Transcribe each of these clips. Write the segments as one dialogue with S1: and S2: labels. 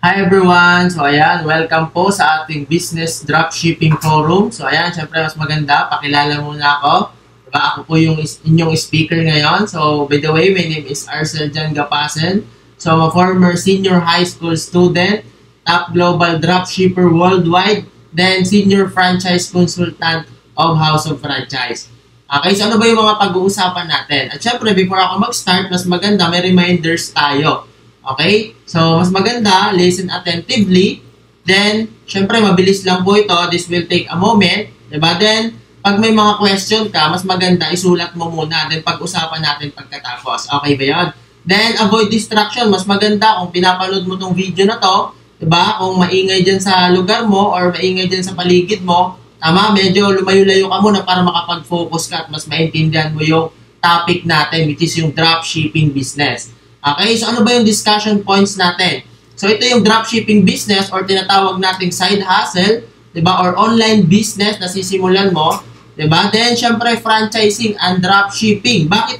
S1: Hi everyone! So ayan, welcome po sa ating Business Dropshipping Forum. So ayan, syempre mas maganda, pakilala muna ako. Diba, ako po yung inyong speaker ngayon. So by the way, my name is Arcel Jan Gapasen. So I'm a former senior high school student, top global dropshipper worldwide, then senior franchise consultant of House of Franchise. Okay, so ano ba yung mga pag-uusapan natin? At syempre, before ako mag-start, mas maganda, may reminders tayo. Okay? So, mas maganda, listen attentively. Then, syempre, mabilis lang po ito. This will take a moment. Diba? Then, pag may mga question ka, mas maganda, isulat mo muna. Then, pag-usapan natin pagkatapos. Okay ba yun? Then, avoid distraction. Mas maganda kung pinapanood mo tong video na to. Diba? Kung maingay dyan sa lugar mo or maingay dyan sa paligid mo, tama, medyo lumayo-layo ka muna para makapag-focus ka at mas maintindihan mo yung topic natin, which is yung dropshipping business. Okay, so ano ba yung discussion points natin? So ito yung dropshipping business or tinatawag nating side hustle, 'di ba? Or online business na sisimulan mo, 'di ba? Then syempre franchising and dropshipping. Bakit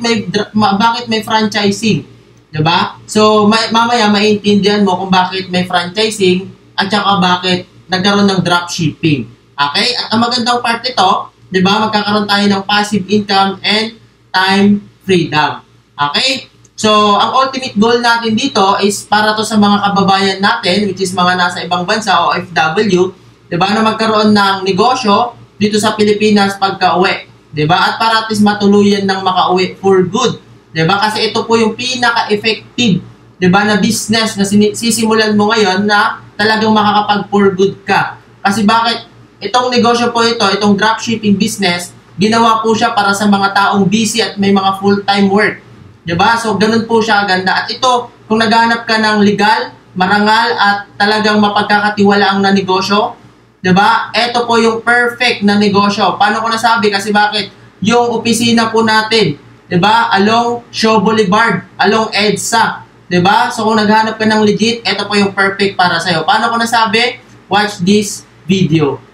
S1: may franchising? 'Di ba? So mamaya maintindihan mo kung bakit may franchising at saka bakit nagkaroon ng dropshipping. Okay? At ang magandang part nito, 'di ba? Magkakaroon tayo ng passive income and time freedom. Okay? So, ang ultimate goal natin dito is para to sa mga kababayan natin, which is mga nasa ibang bansa o OFW, 'di ba, na magkaroon ng negosyo dito sa Pilipinas pagka-uwi, 'di ba? At para at least matuluyan ng makauwi for good, 'di ba? Kasi ito po yung pinaka-effective, 'di ba, na business na sisimulan mo ngayon na talagang makakapag for good ka. Kasi bakit? Itong negosyo po ito, itong dropshipping business, ginawa po siya para sa mga taong busy at may mga full-time work. Diba? So, ganun po siya ganda. At ito, kung naghahanap ka ng legal, marangal, at talagang mapagkakatiwalaang na negosyo, diba? Ito po yung perfect na negosyo. Paano ko nasabi? Kasi bakit? Yung opisina po natin, diba? Along Shaw Boulevard, along EDSA. Diba? So, kung naghahanap ka ng legit, ito po yung perfect para sa'yo. Paano ko nasabi? Watch this video.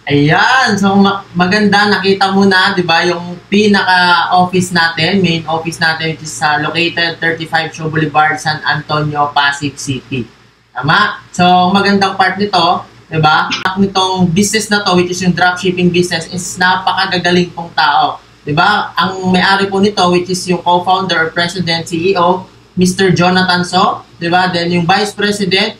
S1: Ayan, so maganda, nakita mo na, 'di ba, yung pinaka-office natin, main office natin, which is located 35 Shaw Boulevard, San Antonio, Pasig City. Tama? So, magandang part nito, 'di ba? Nitong business na to, which is yung dropshipping business, is napakagagaling pong tao, 'di ba? Ang may-ari po nito, which is yung co-founder, president, CEO, Mr. Jonathan So, 'di ba? Then yung vice president,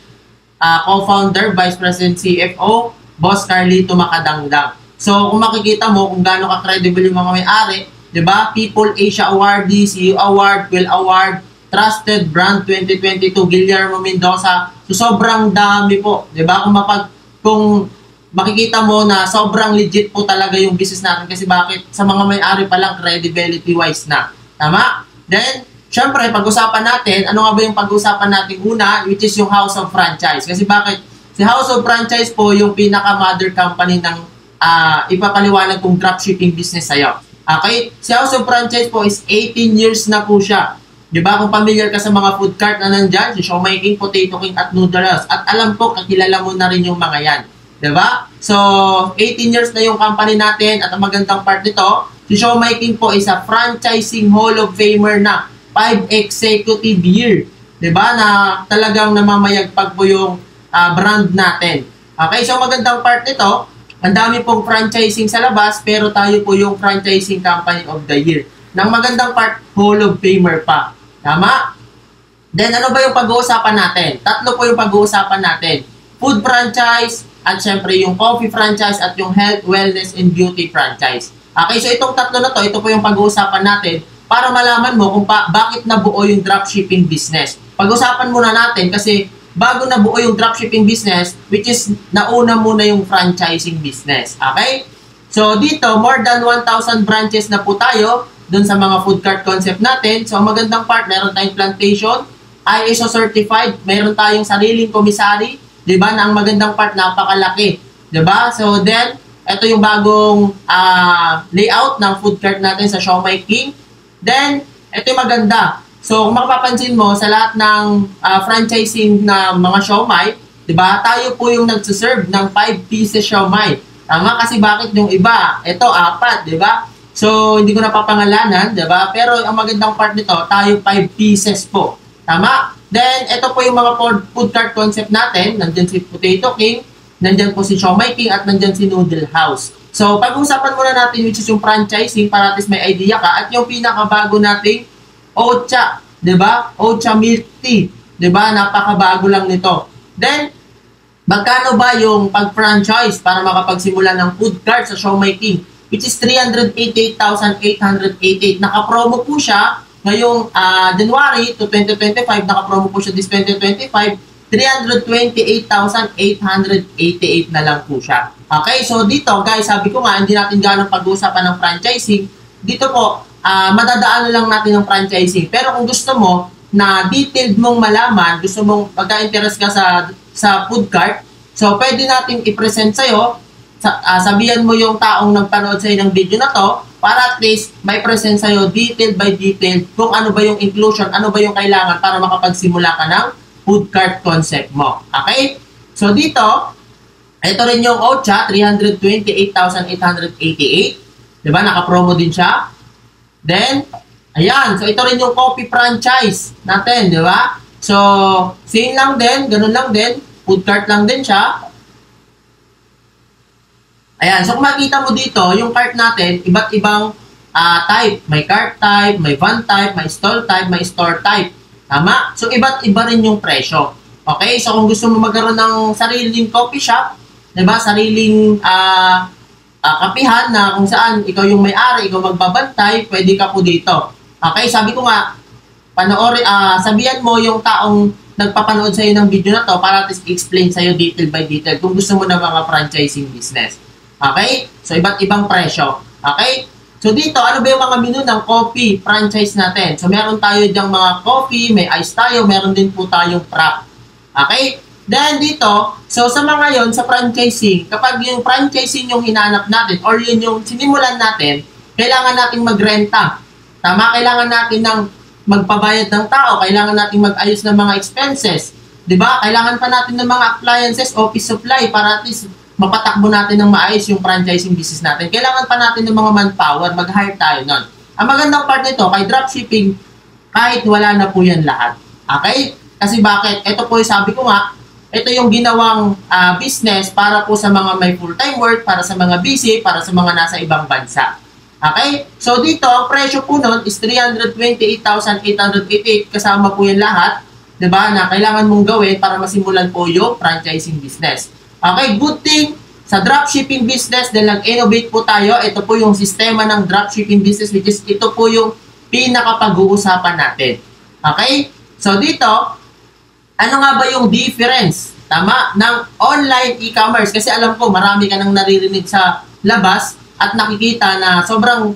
S1: co-founder, vice president, CFO, Boss Carlito Macadangdang. So, kung makikita mo kung gaano ka-credible yung mga may-ari, 'di ba? People Asia Awardee, CEO Award, Will Award, Trusted Brand 2022, Guillermo Mendoza. So, sobrang dami po, 'di ba? Kung makikita mo na sobrang legit po talaga yung business natin kasi bakit? Sa mga may-ari pa lang credibility-wise na. Tama? Then, syempre, pag-usapan natin, ano nga ba yung pag-usapan natin una, which is yung House of Franchise. Kasi bakit? Si House of Franchise po yung pinaka-mother company ng ipapaliwanag kong dropshipping business sa'yo. Okay? Si House of Franchise po is 18 years na po siya Di ba? Kung familiar ka sa mga food cart na nandyan, si Siomai King, Potato King, at Noodles. At alam ko, kakilala mo na rin yung mga yan. Di ba? So, 18 years na yung company natin at ang magandang part nito, si Siomai King po is a franchising Hall of Famer na 5 executive year. Di ba? Na talagang namamayagpag po yung brand natin. Okay, so magandang part nito, ang dami pong franchising sa labas, pero tayo po yung franchising company of the year. Nang magandang part, Hall of Famer pa. Tama? Then, ano ba yung pag-uusapan natin? Tatlo po yung pag-uusapan natin. Food franchise, at syempre yung coffee franchise, at yung health, wellness, and beauty franchise. Okay, so itong tatlo na to, ito po yung pag-uusapan natin para malaman mo kung bakit nabuo yung dropshipping business. Pag-usapan muna natin kasi bago nabuo yung dropshipping business, which is nauna muna yung franchising business. Okay? So, dito, more than 1,000 branches na po tayo dun sa mga food cart concept natin. So, ang magandang part, meron tayong plantation, ISO certified, meron tayong sariling commissary, di ba, na ang magandang part, napakalaki. Di ba? So, then, ito yung bagong layout ng food cart natin sa Siomai King. Then, ito yung maganda. So, kung makapapansin mo, sa lahat ng franchising na mga siomai, di ba, tayo po yung nagsiserve ng 5 pieces siomai. Tama? Kasi bakit yung iba? Ito, 4, di ba? So, hindi ko napapangalanan, di ba? Pero ang magandang part nito, tayo 5 pieces po. Tama? Then, ito po yung mga food cart concept natin. Nandyan si Potato King, nandyan po si Siomai King, at nandyan si Noodle House. So, pag-usapan muna natin which is yung franchising para at least may idea ka. At yung pinakabago nating Ocha, 'di ba? Ocha Milk Tea, 'di ba? Napakabago lang nito. Then, magkano ba yung pag-franchise para makapagsimula ng food cart sa Siomai King? Which is 388,888. Naka-promo po siya ngayong January to 2025. Naka-promo po siya this 2025. 328,888 na lang po siya. Okay, so dito guys, sabi ko nga, hindi natin gano'ng pag-uusapan ng franchising. Dito po, madadaan lang natin ng franchising. Pero kung gusto mo na detailed mong malaman, gusto mong magka-interest ka sa food cart, so pwede natin i-present sa'yo, sabihan mo yung taong nagpanood sa'yo ng video na to, para at least may present sa'yo detailed by detailed kung ano ba yung inclusion, ano ba yung kailangan para makapagsimula ka ng food cart concept mo. Okay? So dito, ito rin yung Ocha, 328,888. Diba? Naka-promo din siya. Then, ayan. So, ito rin yung coffee franchise natin, di ba? So, same lang din, ganun lang din. Food cart lang din siya. Ayan. So, kung makita mo dito, yung cart natin, iba't ibang type. May cart type, may van type, may stall type, may store type. Tama? So, iba't iba rin yung presyo. Okay? So, kung gusto mo magkaroon ng sariling coffee shop, di ba? Sariling kapihan na kung saan ikaw yung may-ari, ikaw magbabantay, pwede ka po dito. Okay, sabi ko nga, sabihan mo yung taong nagpapanood sa'yo ng video na to para at explain sa'yo detail by detail kung gusto mo ng mga franchising business. Okay? So, iba't ibang presyo. Okay? So, dito, ano ba yung mga menu ng coffee franchise natin? So, meron tayo dyang mga coffee, may ice tayo, meron din po tayong frap. Okay? Then dito, so sa mga yon sa franchising, kapag yung franchising yung hinanap natin or yun yung sinimulan natin, kailangan nating magrenta. Tama? Kailangan natin ng magpabayad ng tao, kailangan nating mag-ayos ng mga expenses. 'Di ba? Kailangan pa natin ng mga appliances, office supply para at least mapatakbo natin ng maayos yung franchising business natin. Kailangan pa natin ng mga manpower, mag-hire tayo nun. Ang magandang part nito, kay dropshipping, kahit wala na po yan lahat. Okay? Kasi bakit? Ito po yung sabi ko nga, ito yung ginawang business para po sa mga may full-time work, para sa mga busy, para sa mga nasa ibang bansa. Okay? So dito, ang presyo po nun is 328,888 kasama po yung lahat, diba, na kailangan mong gawin para masimulan po yung franchising business. Okay, good thing sa dropshipping business dahil nag-innovate po tayo, ito po yung sistema ng dropshipping business which is ito po yung pinakapag-uusapan natin. Okay? So dito, ano nga ba yung difference, tama, ng online e-commerce? Kasi alam ko, marami ka nang naririnig sa labas at nakikita na sobrang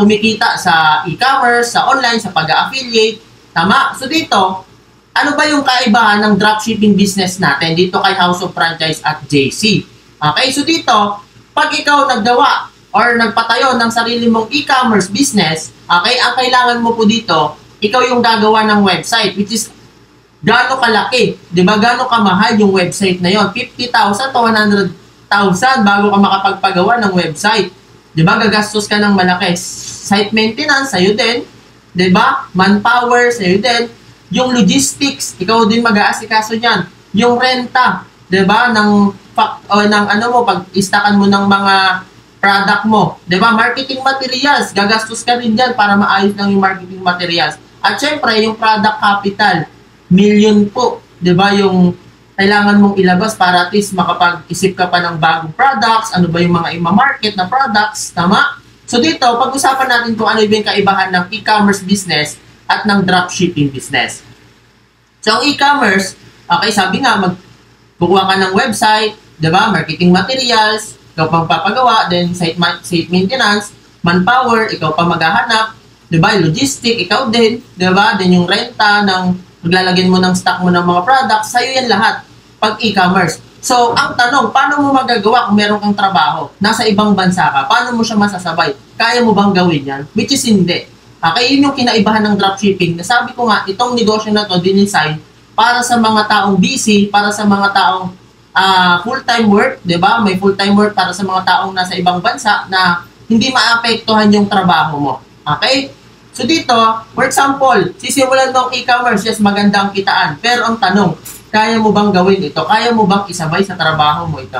S1: kumikita sa e-commerce, sa online, sa pag-affiliate. Tama? So dito, ano ba yung kaibahan ng dropshipping business natin dito kay House of Franchise at JC? Okay, so dito, pag ikaw naggawa or nagpatayo ng sarili mong e-commerce business, okay, ang kailangan mo po dito, ikaw yung gagawa ng website, which is gaano kalaki, di ba? Gaano kamahal yung website na yon? 50,000 to 100,000 bago ka makapagpagawa ng website. Di ba? Gagastos ka ng malaki. Site maintenance, sa'yo din. Di ba? Manpower, sa'yo din. Yung logistics, ikaw din mag-aasikaso niyan. Yung renta, di ba? Ng ano mo, pag-istakan mo ng mga product mo. Di ba? Marketing materials, gagastos ka rin dyan para maayos lang yung marketing materials. At syempre, yung product capital, million po, 'di ba, yung kailangan mong ilabas para at least makapag-isip ka pa ng bagong products, ano ba yung mga ima-market na products, tama? So dito, pag-usapan natin kung ano yung kaibahan ng e-commerce business at ng dropshipping business. So ang e-commerce, okay, sabi nga, magkukuha ka ng website, 'di ba, marketing materials, ikaw pang papagawa, then site maintenance, manpower, ikaw pa maghahanap, 'di ba, logistic, ikaw din, 'di ba, then yung renta ng maglalagyan mo ng stock mo ng mga products, sa'yo yan lahat pag e-commerce. So, ang tanong, paano mo magagawa kung meron kang trabaho? Nasa ibang bansa ka, paano mo siya masasabay? Kaya mo bang gawin yan? Which is hindi. Okay, yun yung kinaibahan ng dropshipping. Nasabi ko nga, itong negosyo na to, dinesign para sa mga taong busy, para sa mga taong full-time work, di ba? May full-time work para sa mga taong nasa ibang bansa na hindi maapektuhan yung trabaho mo. Okay? So dito, for example, sisimulan mo ang e-commerce, yes, magandang kitaan. Pero ang tanong, kaya mo bang gawin ito? Kaya mo bang isabay sa trabaho mo ito?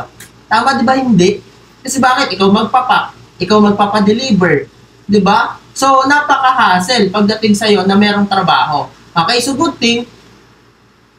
S1: Tama, di ba? Hindi. Kasi bakit? Ikaw magpapak, ikaw magpapadeliver, di ba? So, napaka-hassle pagdating sa'yo na merong trabaho. Okay, so good thing,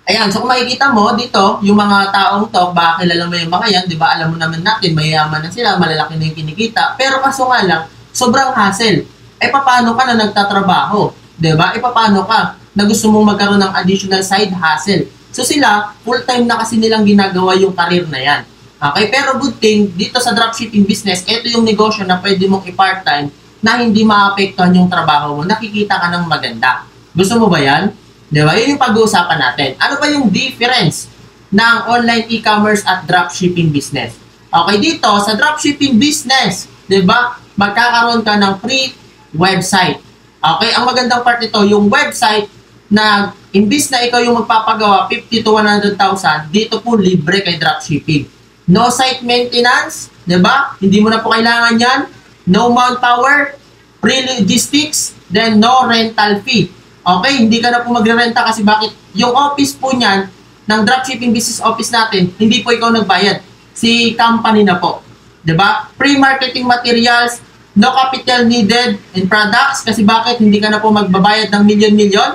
S1: ayan, so kung makikita mo dito, yung mga taong to, baka kilala mo yung mga yan, di ba? Alam mo naman natin, mayayaman na sila, malalaki na yung kinikita. Pero kaso nga lang, sobrang hassle. Paano ka na nagtatrabaho? Diba? Paano ka na gusto mong magkaroon ng additional side hustle? So sila, full-time na kasi nilang ginagawa yung career na yan. Okay? Pero good thing, dito sa dropshipping business, ito yung negosyo na pwede mong i-part-time na hindi maapektuhan yung trabaho mo. Nakikita ka ng maganda. Gusto mo ba yan? Diba? Yun yung pag-uusapan natin. Ano ba yung difference ng online e-commerce at dropshipping business? Okay, dito, sa dropshipping business, diba? Magkakaroon ka ng free website. Okay, ang magandang part nito, yung website na imbis na ikaw yung magpapagawa 50 to 100,000, dito po libre kay dropshipping. No site maintenance, 'di ba? Hindi mo na po kailangan 'yan. No manpower, free logistics, then no rental fee. Okay, hindi ka na po magrerenta kasi bakit? Yung office po niyan ng dropshipping business office natin, hindi po ikaw nagbayad. Si company na po. 'Di ba? Free marketing materials, no capital needed in products kasi bakit hindi ka na po magbabayad ng milyon-milyon?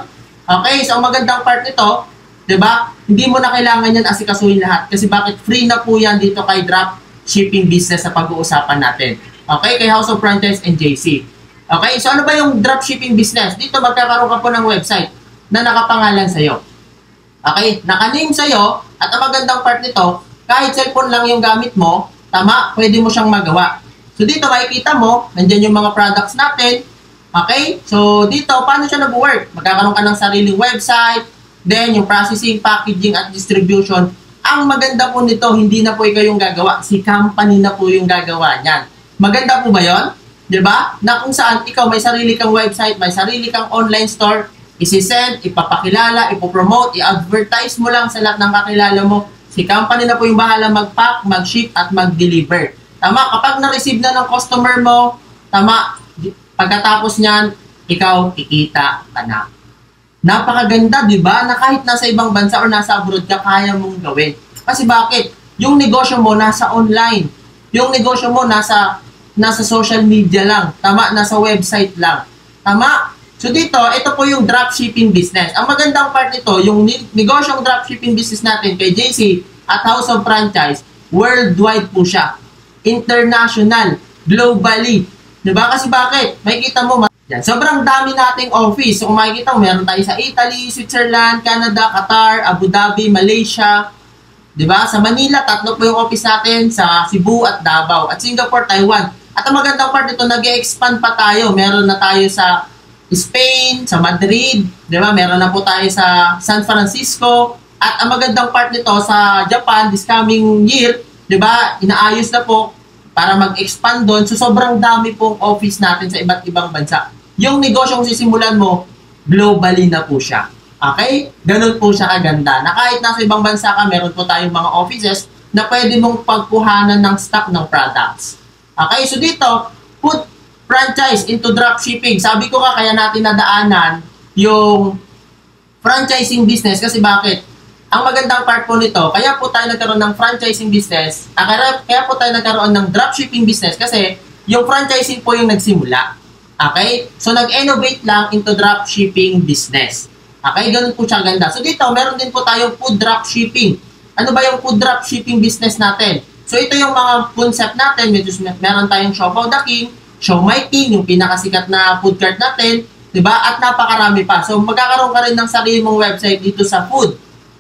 S1: Okay, so ang magandang part nito, 'di ba? Hindi mo na kailangan yan asikasuhin lahat kasi bakit free na po yan dito kay drop shipping business sa pag-uusapan natin. Okay, kay House of Franchise and JC. Okay, so ano ba yung drop shipping business? Dito magkakaroon ka po ng website na nakapangalan sa iyo. Okay, naka-name sa iyo at ang magandang part nito, kahit cellphone lang yung gamit mo, tama, pwede mo siyang magawa. So dito makikita mo, nandiyan yung mga products natin. Okay? So dito, paano siya nag-work? Magkakaroon ka ng sariling website, then yung processing, packaging, at distribution. Ang maganda po nito, hindi na po ikaw yung gagawa. Si company na po yung gagawa niyan. Maganda po ba yun? Diba? Na kung saan ikaw may sarili kang website, may sarili kang online store, isi-send, ipapakilala, ipopromote, i-advertise mo lang sa lahat ng kakilala mo. Si company na po yung bahala mag-pack, mag-ship, at mag-deliver. Tama, kapag na-receive na ng customer mo, tama, pagkatapos niyan, ikaw, kikita ka na. Napakaganda, di ba? Na kahit nasa ibang bansa o nasa abroad ka, kaya mong gawin. Kasi bakit? Yung negosyo mo nasa online. Yung negosyo mo nasa social media lang. Tama, nasa website lang. Tama? So dito, ito po yung dropshipping business. Ang magandang part nito, yung negosyong dropshipping business natin kay JC at House of Franchise, worldwide po siya. International, globally. Diba? Kasi bakit? Makikita mo, yan, sobrang dami nating office. So kung makikita mo, meron tayo sa Italy, Switzerland, Canada, Qatar, Abu Dhabi, Malaysia. Diba? Sa Manila, 3 po yung office natin, sa Cebu at Davao. At Singapore, Taiwan. At ang magandang part nito, nag-expand pa tayo. Meron na tayo sa Spain, sa Madrid. Diba? Meron na po tayo sa San Francisco. At ang magandang part nito, sa Japan, this coming year, diba? Inaayos na po para mag-expand doon. So, sobrang dami pong office natin sa iba't ibang bansa. Yung negosyong sisimulan mo, globally na po siya. Okay? Ganun po siya kaganda. Na kahit nasa ibang bansa ka, meron po tayong mga offices na pwede mong pagkuhanan ng stock ng products. Okay? So dito, put franchise into dropshipping. Sabi ko nga, kaya natin nadaanan yung franchising business kasi bakit? Ang magandang part po nito, kaya po tayo nagkaroon ng franchising business, kaya po tayo nagkaroon ng dropshipping business kasi yung franchising po yung nagsimula. Okay? So, nag-innovate lang into dropshipping business. Okay? Ganun po siya ganda. So, dito, meron din po tayong food dropshipping. Ano ba yung food dropshipping business natin? So, ito yung mga concept natin. Meron tayong Siopaw the King, Siomai King, yung pinakasikat na food cart natin, diba? At napakarami pa. So, magkakaroon ka rin ng sarili mong website dito sa food.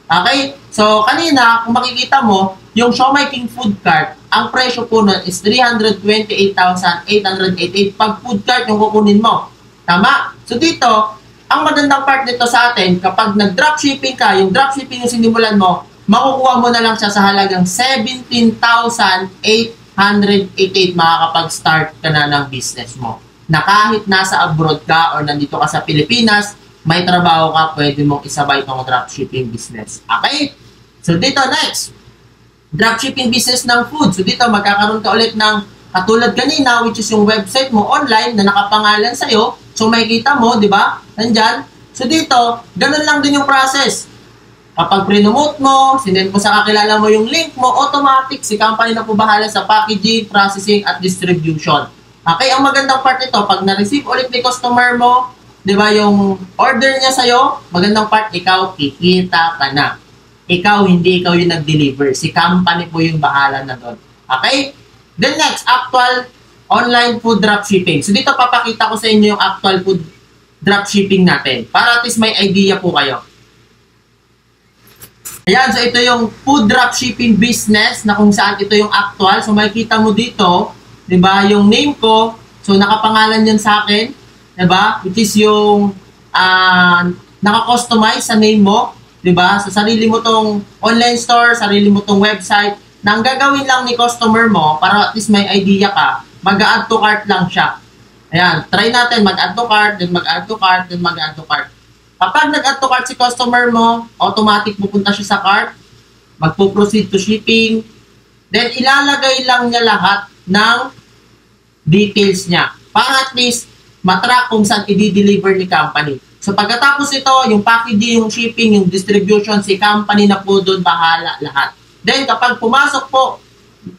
S1: Okay? So, kanina, kung makikita mo, yung Siomai King food cart, ang presyo po nun is 328,888 pag food cart yung kukunin mo. Tama? So, dito, ang magandang part nito sa atin, kapag nag-dropshipping ka, yung dropshipping yung sinimulan mo, makukuha mo na lang siya sa halagang 17,888 makakapag-start ka na ng business mo. Na kahit nasa abroad ka or nandito ka sa Pilipinas, may trabaho ka, pwede mong isabay itong dropshipping business. Okay? So, dito next. Dropshipping business ng food. So, dito magkakaroon ka ulit ng katulad kanina, which is yung website mo online na nakapangalan sa'yo. So, makikita mo, di ba? Nandyan. So, dito, ganun lang din yung process. Kapag pre-nomote mo, sinend mo sa kakilala mo yung link mo, automatic, si company na po bahala sa packaging, processing, at distribution. Okay? Ang magandang part nito, pag na-receive ulit ni customer mo, di ba, yung order niya sa'yo, magandang part, ikaw, kikita ka na. Ikaw, hindi ikaw yung nag-deliver. Si company po yung bahala na doon. Okay? Then next, actual online food dropshipping. So, dito papakita ko sa inyo yung actual food dropshipping natin. Para at least may idea po kayo. Ayan, so ito yung food dropshipping business na kung saan ito yung actual. So, makikita mo dito, di ba, yung name ko. So, nakapangalan yan sa akin. Diba? Which is yung naka-customize sa name mo. Diba? Sa sarili mo tong online store, sarili mo tong website, na ang gagawin lang ni customer mo, para at least may idea ka, mag-add to cart lang siya. Ayan, try natin mag-add to cart, then mag-add to cart, then mag-add to cart. Kapag nag-add to cart si customer mo, automatic pupunta siya sa cart, magpo-proceed to shipping, then ilalagay lang niya lahat ng details niya. Para at least matrack kung saan i-deliver ni company. So pagkatapos ito, yung packaging, yung shipping, yung distribution, si company na po doon bahala lahat. Then kapag pumasok po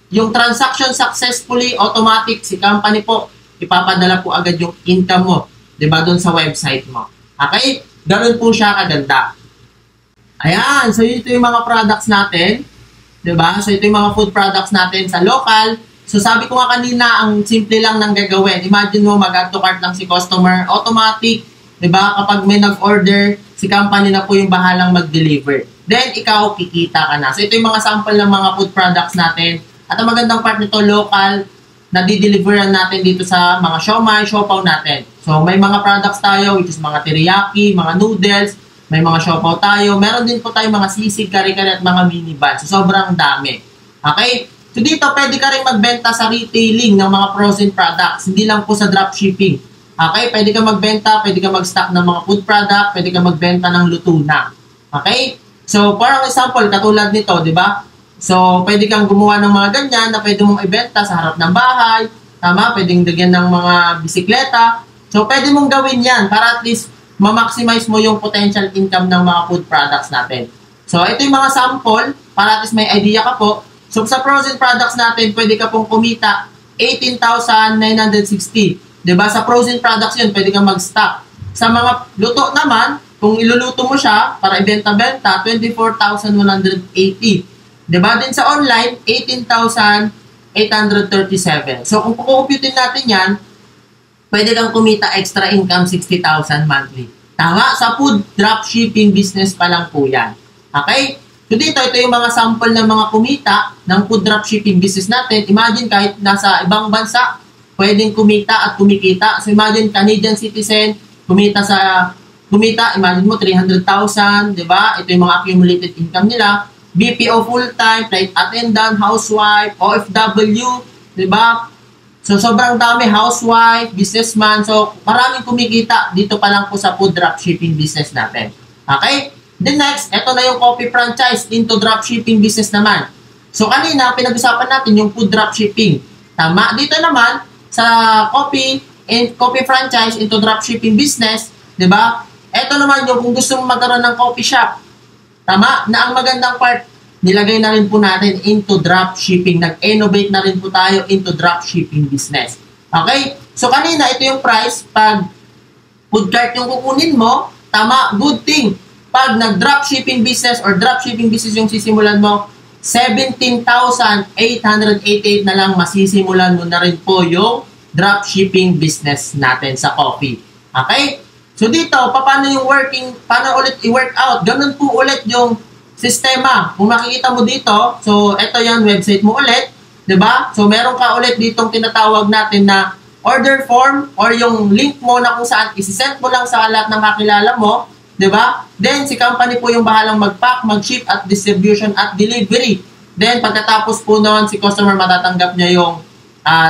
S1: yung transaction successfully, automatic, si company po, ipapadala po agad yung income mo, diba, doon sa website mo. Okay? Ganun po siya kaganda. Ayan, so ito yung mga products natin, diba? So ito yung mga food products natin sa local. So sabi ko nga kanina, ang simple lang ng gagawin. Imagine mo, mag-add to cart lang si customer, automatic, di ba? Kapag may nag-order, si company na po yung bahalang mag-deliver. Then, ikaw, kikita ka na. So ito yung mga sample ng mga food products natin. At ang magandang part nito, local, na di-deliveran natin dito sa mga siomai, siopaw natin. So may mga products tayo, which is mga teriyaki, mga noodles, may mga siopaw tayo. Meron din po tayo mga sisig, kare-kare at mga mini buns. So sobrang dami. Okay? So dito, pwede ka rin magbenta sa retailing ng mga frozen products. Hindi lang po sa dropshipping. Okay? Pwede ka magbenta, pwede ka mag-stock ng mga food product, pwede ka magbenta ng luto na. Okay? So, parang example, katulad nito, di ba? So, pwede kang gumawa ng mga ganyan na pwede mong ibenta sa harap ng bahay. Tama? Pwedeng lagyan ng mga bisikleta. So, pwede mong gawin yan para at least ma-maximize mo yung potential income ng mga food products natin. So, ito yung mga sample para at least may idea ka po. So, sa frozen products natin, pwede ka pong kumita 18,960. Diba? Sa frozen products yun, pwede kang mag-stock. Sa mga luto naman, kung iluluto mo siya para ibenta-benta, 24,180. Diba? Din sa online, 18,837. So, kung kukumputin natin yan, pwede kang kumita extra income 60,000 monthly. Tama? Sa food dropshipping business pa lang po yan. Okay? So dito, ito yung mga sample ng mga kumita ng food dropshipping business natin. Imagine kahit nasa ibang bansa, pwedeng kumita at kumikita. So imagine Canadian citizen, kumita, imagine mo 300,000, di ba? Ito yung mga accumulated income nila. BPO full-time, flight attendant, housewife, OFW, di ba? So, sobrang dami, housewife, businessman. So, maraming kumikita dito pa lang po sa food dropshipping business natin. Okay? Then next, ito na yung coffee franchise into dropshipping business naman. So, kanina, pinag-usapan natin yung food dropshipping. Tama? Dito naman, sa coffee franchise into dropshipping business, di ba? Ito naman yung kung gusto mong magkaroon ng coffee shop. Tama? Na ang magandang part, nilagay na rin po natin into dropshipping. Nag-innovate na rin po tayo into dropshipping business. Okay? So, kanina, ito yung price. Pag food cart yung kukunin mo, tama, good thing. Pag nag-dropshipping business or dropshipping business yung sisimulan mo, 17,888 na lang masisimulan mo na rin po yung dropshipping business natin sa coffee. Okay? So, dito, paano ulit i-work out? Ganun po ulit yung sistema. Kung makikita mo dito, so ito yung website mo ulit, 'di ba? So meron ka ulit ditong tinatawag natin na order form or yung link mo na kung saan isi-send mo lang sa lahat ng kakilala mo, 'di ba? Then si company po yung bahalang mag-pack, mag-ship at distribution at delivery. Then pagkatapos po noon, si customer matatanggap niya yung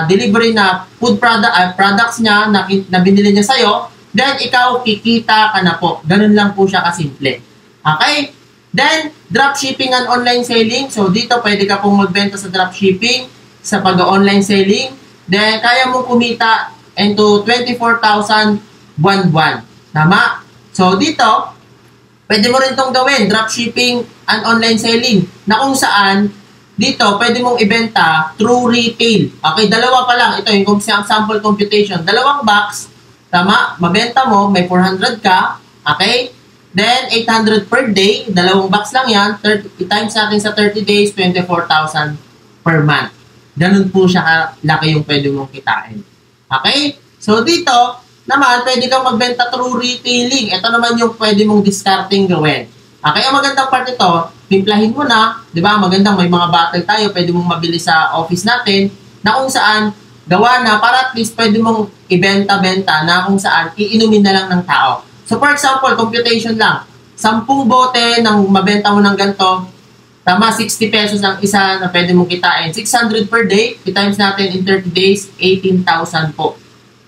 S1: delivery na food products niya na binili niya sa'yo. Then ikaw kikita ka na po. Ganun lang po siya kasimple. Okay? Then, dropshipping and online selling. So, dito pwede ka pong magbenta sa dropshipping, sa pag-online selling. Then, kaya mong kumita into 24,000 buwan-buwan. Tama? So, dito, pwede mo rin itong gawin, dropshipping and online selling, na kung saan, dito, pwede mong ibenta through retail. Okay, dalawa pa lang. Ito yung sample computation. Dalawang box, tama? Mabenta mo, may 400 ka. Okay? Then, 800 per day, dalawang box lang yan, times natin sa 30 days, 24,000 per month. Ganun po siya kalaki yung pwede mong kitain. Okay? So, dito, naman, pwede kang magbenta through retailing. Ito naman yung pwede mong discarding gawin. Okay, ang magandang part ito, timplahin mo na, di ba, magandang may mga bottle tayo, pwede mong mabili sa office natin, na kung saan, gawa na, para at least pwede mong ibenta-benta na kung saan, iinumin na lang ng tao. So, for example, computation lang. 10 bote ng mabenta mo ng ganito, tama, 60 pesos ang isa na pwede mong kitain. 600 per day, i-times natin in 30 days, 18,000 po.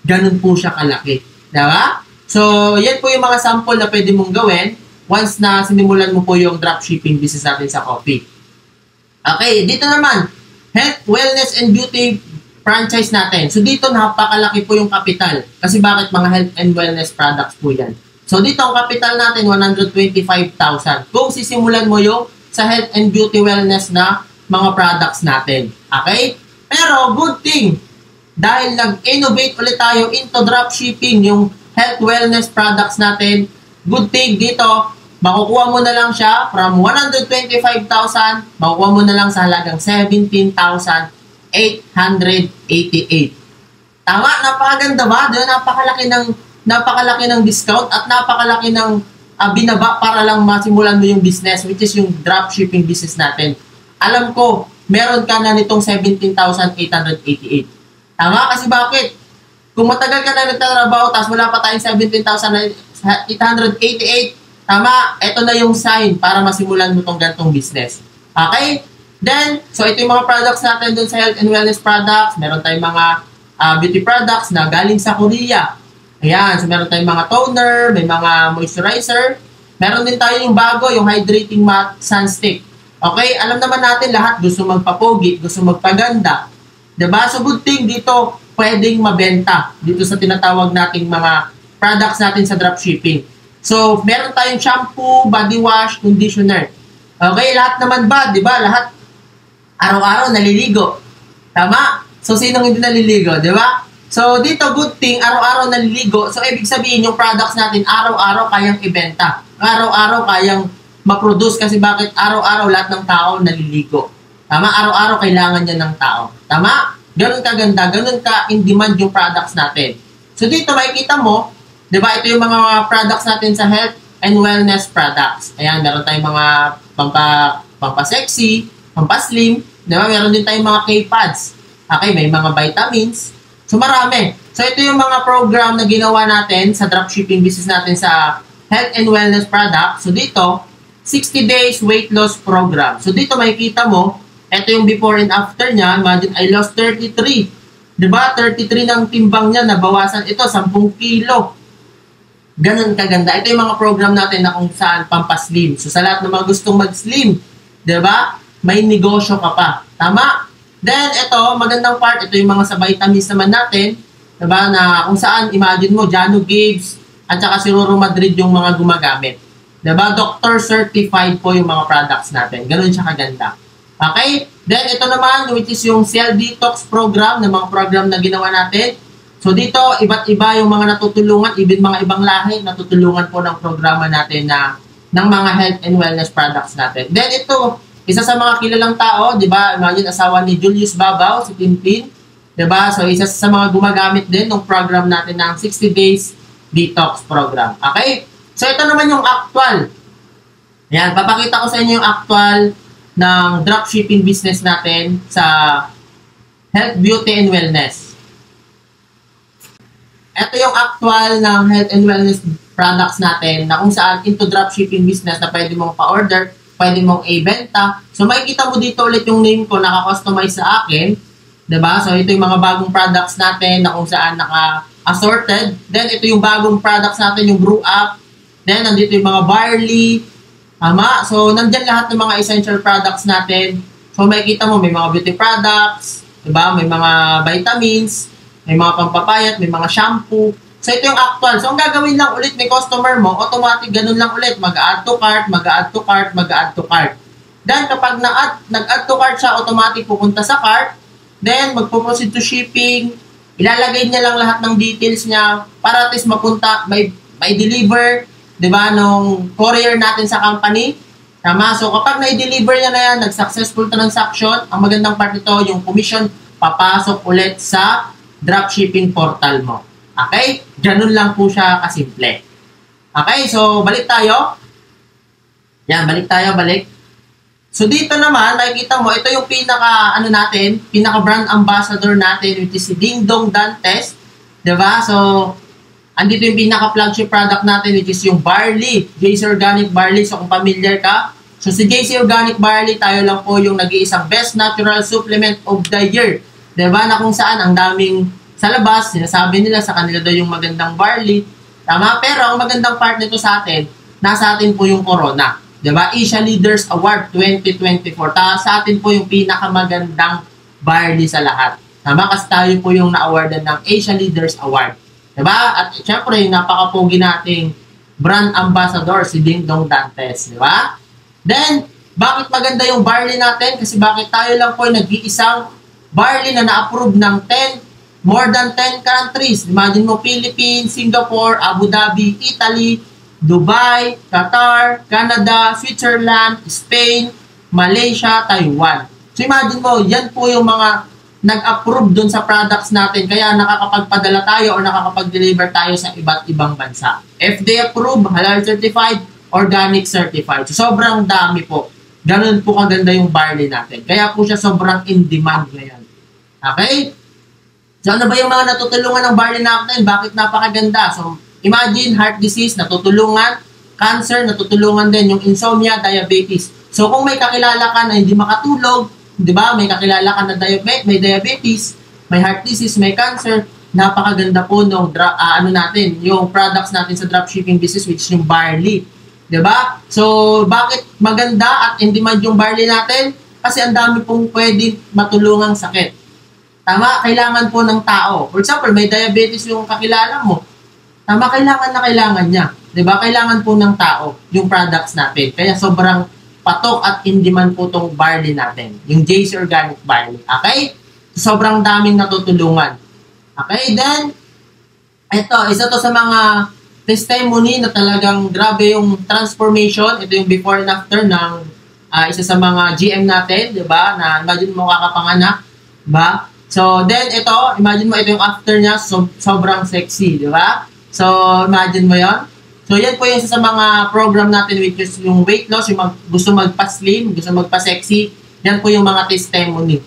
S1: Ganun po siya kalaki. Diba? So, yan po yung mga sample na pwede mong gawin once na sinimulan mo po yung dropshipping business natin sa coffee. Okay, dito naman, health, wellness, and beauty franchise natin. So, dito napakalaki po yung capital. Kasi bakit mga health and wellness products po yan? So, dito ang capital natin, 125,000. Kung sisimulan mo yung sa health and beauty wellness na mga products natin. Okay? Pero, good thing, dahil nag-innovate ulit tayo into dropshipping, yung health wellness products natin, good thing dito, makukuha mo na lang siya from 125,000, makukuha mo na lang sa halagang 17,888. Tama? Napakaganda ba? Napakalaki ng discount at napakalaki ng binaba para lang masimulan mo yung business, which is yung dropshipping business natin. Alam ko, meron ka na nitong 17,888. Tama? Kasi bakit? Kung matagal ka na nagtatrabaho, tapos wala pa tayong 17,888, tama? Ito na yung sign para masimulan mo tong gantong business. Okay? Then, so ito yung mga products natin dun sa health and wellness products. Meron tayong mga beauty products na galing sa Korea. Ayan, so meron tayong mga toner, may mga moisturizer. Meron din tayo yung bago, yung hydrating matte sunstick. Okay, alam naman natin lahat gusto magpapogi, gusto magpaganda. Diba? So good thing dito, pwedeng mabenta dito sa tinatawag nating mga products natin sa dropshipping. So, meron tayong shampoo, body wash, conditioner. Okay, lahat naman ba, di ba? Lahat araw-araw naliligo. Tama? So, sinong hindi naliligo, di ba? So, dito, good thing, araw-araw naliligo. So, ibig sabihin, yung products natin, araw-araw kayang ibenta. Araw-araw kayang ma-produce kasi bakit araw-araw lahat ng tao naliligo. Tama? Araw-araw kailangan niya ng tao. Tama? Ganun kaganda, ganun ka in demand yung products natin. So, dito, makikita mo, di ba, ito yung mga products natin sa health and wellness products. Ayan, meron tayong mga pampasexy, pampaslim, di ba? Meron din tayong mga K-pads. Okay, may mga vitamins. So, marami. So, ito yung mga program na ginawa natin sa dropshipping business natin sa health and wellness product. So, dito, 60 days weight loss program. So, dito makikita mo, ito yung before and after niya. Imagine, I lost 33. Di ba? 33 ng timbang niya, nabawasan ito, 10 kilo. Ganun kaganda. Ito yung mga program natin na kung saan pampaslim. So, sa lahat ng mga gustong mag-slim, di ba? May negosyo ka pa. Tama? Then, ito, magandang part, ito yung mga sa vitamins naman natin, di ba? Na kung saan, imagine mo, Jano Gibbs, at saka si Roro Madrid yung mga gumagamit. Di ba? Doctor certified po yung mga products natin. Ganun siya kaganda. Okay? Then, ito naman, which is yung Cell Detox program, na mga program na ginawa natin. So dito, iba't iba yung mga natutulungan, even mga ibang lahi, natutulungan po ng programa natin na ng mga health and wellness products natin. Then ito, isa sa mga kilalang tao, di ba? Imagine asawa ni Julius Babaw, si Tintin, di ba? So isa sa mga gumagamit din ng program natin ng 60 days detox program. Okay? So ito naman yung actual. Ayan, papakita ko sa inyo yung actual ng dropshipping business natin sa health, beauty, and wellness. Ito yung actual ng health and wellness products natin na kung saan into dropshipping business na pwede mong pa-order, pwede mong i-benta. So makikita mo dito ulit yung name ko naka-customize sa akin. Diba? So ito yung mga bagong products natin na kung saan naka-assorted. Then ito yung bagong products natin, yung brew up. Then nandito yung mga barley. Tama? So nandyan lahat ng mga essential products natin. So makikita mo may mga beauty products, diba? May mga vitamins, may mga pampapayat, may mga shampoo. So, ito yung actual. So, ang gagawin lang ulit ni customer mo, automatic ganun lang ulit. Mag-add to cart, mag-add to cart, mag-add to cart. Then, kapag nag-add to cart siya, automatic pupunta sa cart. Then, magpo-proceed to shipping. Ilalagay niya lang lahat ng details niya para at least mapunta, may deliver, di ba, nung courier natin sa company. Tama? So, kapag na-deliver niya na yan, nag-successful transaction, ang magandang part nito, yung commission, papasok ulit sa dropshipping portal mo. Okay? Ganun lang po siya kasimple. Okay? So, balik tayo. Yan, balik tayo, balik. So, dito naman, nakikita mo, ito yung pinaka brand ambassador natin, which is si Ding Dong Dantes. Diba? So, andito yung pinaka-flagship product natin, which is yung barley, JC Organic Barley. So, kung familiar ka, so si JC Organic Barley, tayo lang po yung nag-iisang best natural supplement of the year. Diba? Na kung saan ang daming sa labas, sinasabi nila sa kanila daw yung magandang barley. Tama? Pero ang magandang part nito sa atin, nasa atin po yung Corona. Diba? Asia Leaders Award 2024. Sa atin po yung pinakamagandang barley sa lahat. Tama? Kasi tayo po yung na-awardan ng Asia Leaders Award. Diba? At syempre, napaka-pogi nating brand ambassador, si Ding Dong Dantes. Diba? Then, bakit maganda yung barley natin? Kasi bakit tayo lang po nag-iisang barley na na-approve ng more than 10 countries. Imagine mo, Philippines, Singapore, Abu Dhabi, Italy, Dubai, Qatar, Canada, Switzerland, Spain, Malaysia, Taiwan. So imagine mo, yan po yung mga nag-approve dun sa products natin. Kaya nakakapagpadala tayo o nakakapag-deliver tayo sa iba't ibang bansa. FDA approved, halal certified, organic certified. So sobrang dami po. Ganun po kaganda yung barley natin. Kaya po siya sobrang in demand ngayon. Okay? So, ano ba yung mga natutulungan ng barley natin? Bakit napakaganda? So, imagine, heart disease, natutulungan. Cancer, natutulungan din. Yung insomnia, diabetes. So, kung may kakilala ka na hindi makatulog, di ba? May kakilala ka na may diabetes, may heart disease, may cancer, napakaganda po nung yung products natin sa dropshipping business, which is yung barley. Di ba? So, bakit maganda at in demand yung barley natin? Kasi ang dami pong pwedeng matulungang sakit. Tama, kailangan po ng tao. For example, may diabetes yung kakilala mo. Tama, kailangan niya. Diba? Kailangan po ng tao yung products natin. Kaya sobrang patok at in-demand po itong barley natin. Yung JC Organic Barley. Okay? Sobrang daming natutulungan. Okay, then, ito, isa to sa mga testimony na talagang grabe yung transformation. Ito yung before and after ng isa sa mga GM natin. Diba? Na imagine mo kakapanganak. Diba? So, then ito, imagine mo ito yung after niya, sobrang sexy, di ba? So, imagine mo yon. So, yan po yung isa sa mga program natin which is yung weight loss, yung gusto magpa-slim, gusto magpa-sexy, yan po yung mga testimony.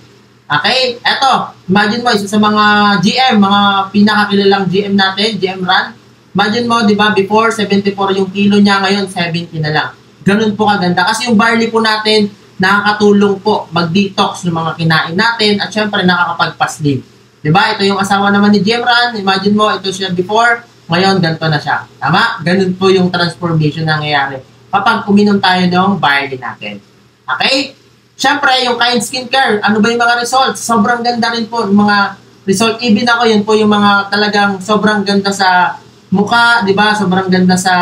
S1: Okay? Ito, imagine mo, isa sa mga GM, mga pinakakilalang GM natin, GM Ran. Imagine mo, di ba, before 74 yung kilo niya, ngayon 70 na lang. Ganun po kaganda. Kasi yung barley po natin, nakakatulong po mag-detox ng mga kinain natin at syempre nakakapagpa-slim. Di ba? Ito yung asawa naman ni Jemran. Imagine mo, ito siya before. Ngayon, ganito na siya. Tama? Ganun po yung transformation na nangyayari kapag uminom tayo ng barley natin. Okay? Siyempre, yung Kind Skincare, ano ba yung mga results? Sobrang ganda rin po yung mga result. Even ako, yun po yung mga talagang sobrang ganda sa mukha, di ba? Sobrang ganda sa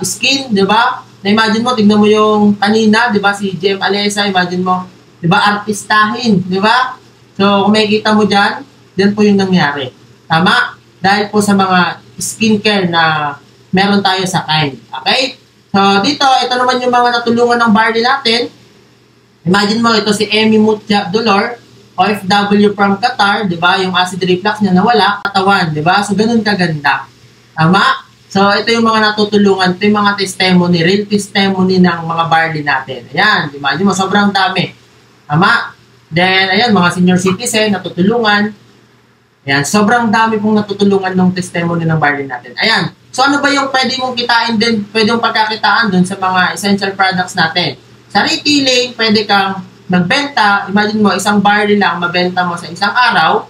S1: skin, di ba? Na-imagine mo, tignan mo yung kanina, di ba? Si Jem Alesa, imagine mo, di ba? Artistahin, di ba? So, kung makikita mo dyan, yan po yung nangyari. Tama? Dahil po sa mga skincare na meron tayo sa Kind. Okay? So, dito, ito naman yung mga natulungan ng barley natin. Imagine mo, ito si Emi Mutya Dolor, OFW from Qatar, di ba? Yung acid reflux niya nawala, katawan, di ba? So, ganun kaganda. Tama? So, ito yung mga natutulungan. Ito yung mga testimony, real testimony ng mga barley natin. Ayan, imagine mo, sobrang dami. Tama? Then, ayan, mga senior citizen, natutulungan. Ayan, sobrang dami pong natutulungan ng testimony ng barley natin. Ayan, so ano ba yung pwede mong kitain din, pwede mong pagkakitaan dun sa mga essential products natin? Sa retailing, pwede kang magbenta, imagine mo, isang barley lang, mabenta mo sa isang araw,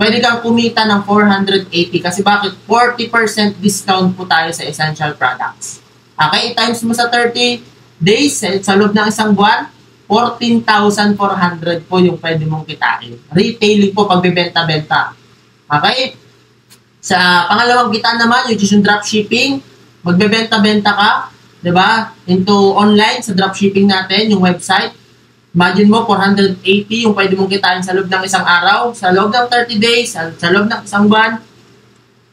S1: pwede kang kumita ng 480 kasi bakit? 40% discount po tayo sa essential products. Okay, times mo sa 30 days, sa loob ng isang buwan, 14,400 po yung pwede mong kitain. Retailing po, pagbebenta-benta. Okay? Sa pangalawang kitaan naman, yung dropshipping, magbebenta-benta ka, di ba? Into online, sa dropshipping natin, yung website. Imagine mo, 480 yung pwede mong kitain sa loob ng isang araw, sa loob ng 30 days, sa loob ng isang buwan,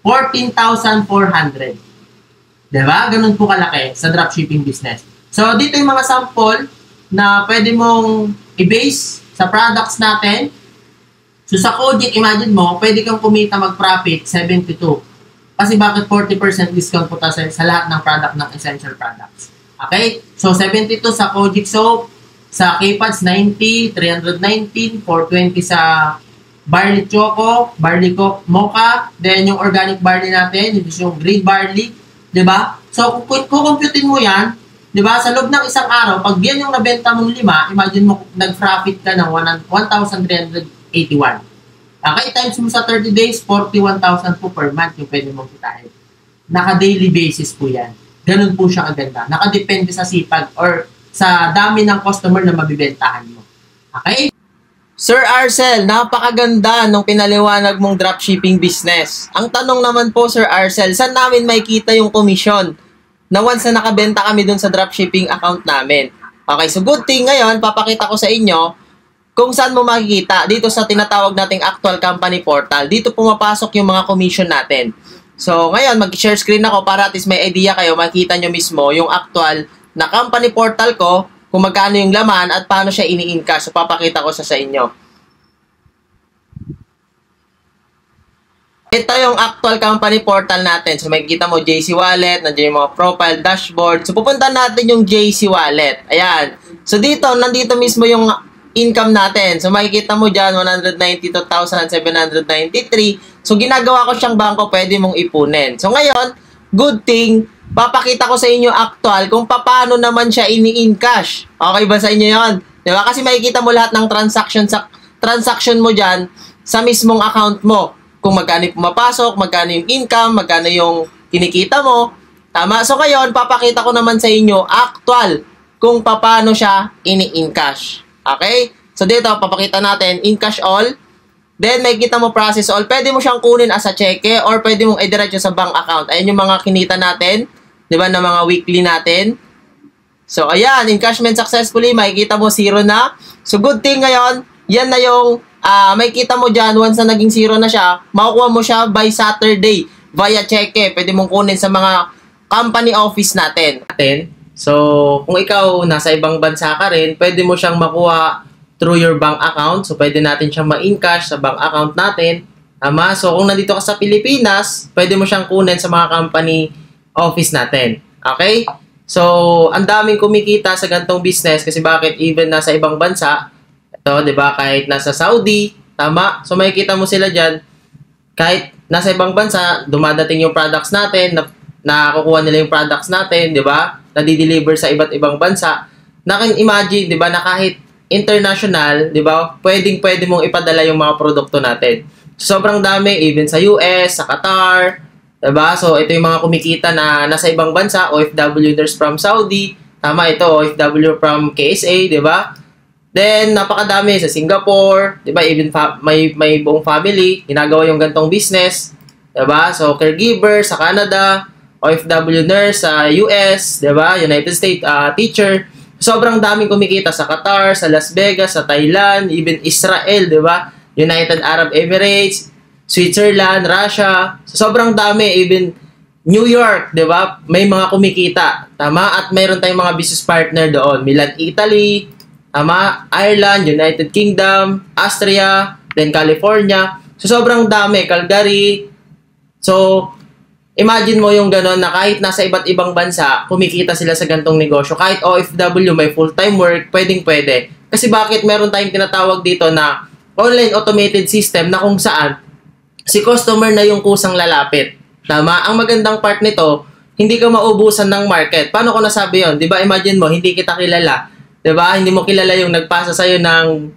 S1: 14,400. Di ba? Ganun po kalaki sa dropshipping business. So, dito yung mga sample na pwede mong i-base sa products natin. So, sa Kojic, imagine mo, pwede kang kumita mag-profit 72. Kasi bakit 40% discount po tayo sa lahat ng product ng essential products. Okay? So, 72 sa Kojic Soap, sa K-Pads 90, 319, 420 sa Barley Choco, Barley Mocha, then yung organic barley natin, yung green barley, di ba? So, kung kukumputin mo yan, di ba, sa loob ng isang araw, pag yan yung nabenta mong 5, imagine mo, nag-profit ka ng 1,381. Okay, times mo sa 30 days, 41,000 po per month yung pwede mong kitain. Naka-daily basis po yan. Ganun po siya kaganda. Nakadepende sa sipag or sa dami ng customer na mabibentahan mo. Okay? Sir Arcel, napakaganda nung pinaliwanag mong dropshipping business. Ang tanong naman po, Sir Arcel, saan namin makikita yung komisyon na once na nakabenta kami dun sa dropshipping account namin? Okay, so good thing ngayon, papakita ko sa inyo kung saan mo makikita. Dito sa tinatawag nating actual company portal, dito pumapasok yung mga commission natin. So, ngayon, mag-share screen ako para at least may idea kayo, makita nyo mismo yung actual na company portal ko, kung magkano yung laman at paano siya ini-encash. So, papakita ko sa inyo. Ito yung actual company portal natin. So, makikita mo JC Wallet, nandiyan yung mga profile, dashboard. So, pupunta natin yung JC Wallet. Ayan. So, dito, nandito mismo yung income natin. So, makikita mo dyan, 192,793. So, ginagawa ko siyang bangko, pwede mong ipunin. So, ngayon, good thing, papakita ko sa inyo actual kung paano naman siya ini-encash. Okay ba sa inyo yon? Diba? Kasi makikita mo lahat ng transaction mo dyan sa mismong account mo. Kung magkano yung pumapasok, magkano yung income, magkano yung kinikita mo. Tama? So, ngayon, papakita ko naman sa inyo actual kung paano siya ini-encash. Okay? So, dito, papakita natin, encash all. Then, may kita mo process all. Pwede mo siyang kunin as a cheque or pwede mong i-diretso sa bank account. Ayan yung mga kinita natin. Diba, na mga weekly natin. So, ayan, encashment successfully. Makikita mo, 0 na. So, good thing ngayon, yan na yung makikita mo dyan, once na naging 0 na siya, makukuha mo siya by Saturday via cheque. Pwede mong kunin sa mga company office natin. So, kung ikaw nasa ibang bansa ka rin, pwede mo siyang makuha through your bank account. So, pwede natin siyang ma-encash sa bank account natin. Tama? So, kung nandito ka sa Pilipinas, pwede mo siyang kunin sa mga company office natin. Okay? So, ang daming kumikita sa gantong business kasi bakit even nasa ibang bansa, ito, di ba, kahit nasa Saudi, tama? So, makikita mo sila dyan, kahit nasa ibang bansa, dumadating yung products natin, nakukuha nila yung products natin, di ba? Nadi-deliver sa iba't ibang bansa. Imagine, di ba, na kahit international, di ba, pwede mong ipadala yung mga produkto natin. Sobrang dami, even sa US, sa Qatar, diba? So, ito yung mga kumikita na nasa ibang bansa, OFW nurse from Saudi, tama ito, OFW from KSA, diba? Then, napakadami sa Singapore, diba? Even may buong family, ginagawa yung gantong business, diba? So, caregiver sa Canada, OFW nurse sa US, diba? United States teacher. Sobrang daming kumikita sa Qatar, sa Las Vegas, sa Thailand, even Israel, diba? United Arab Emirates, Switzerland, Russia. Sobrang dami, even New York, diba? May mga kumikita, tama? At mayroon tayong mga business partner doon. Milan, Italy, tama? Ireland, United Kingdom, Austria, then California. So, sobrang dami. Calgary. So, imagine mo yung gano'n na kahit nasa iba't ibang bansa, kumikita sila sa gantong negosyo. Kahit OFW, may full-time work, pwedeng-pwede. Kasi bakit meron tayong tinatawag dito na online automated system na kung saan si customer na yung kusang lalapit. Tama? Ang magandang part nito, hindi ka maubusan ng market. Paano ko nasabi yun? Diba, imagine mo, hindi kita kilala. Diba? Hindi mo kilala yung nagpasa sa'yo ng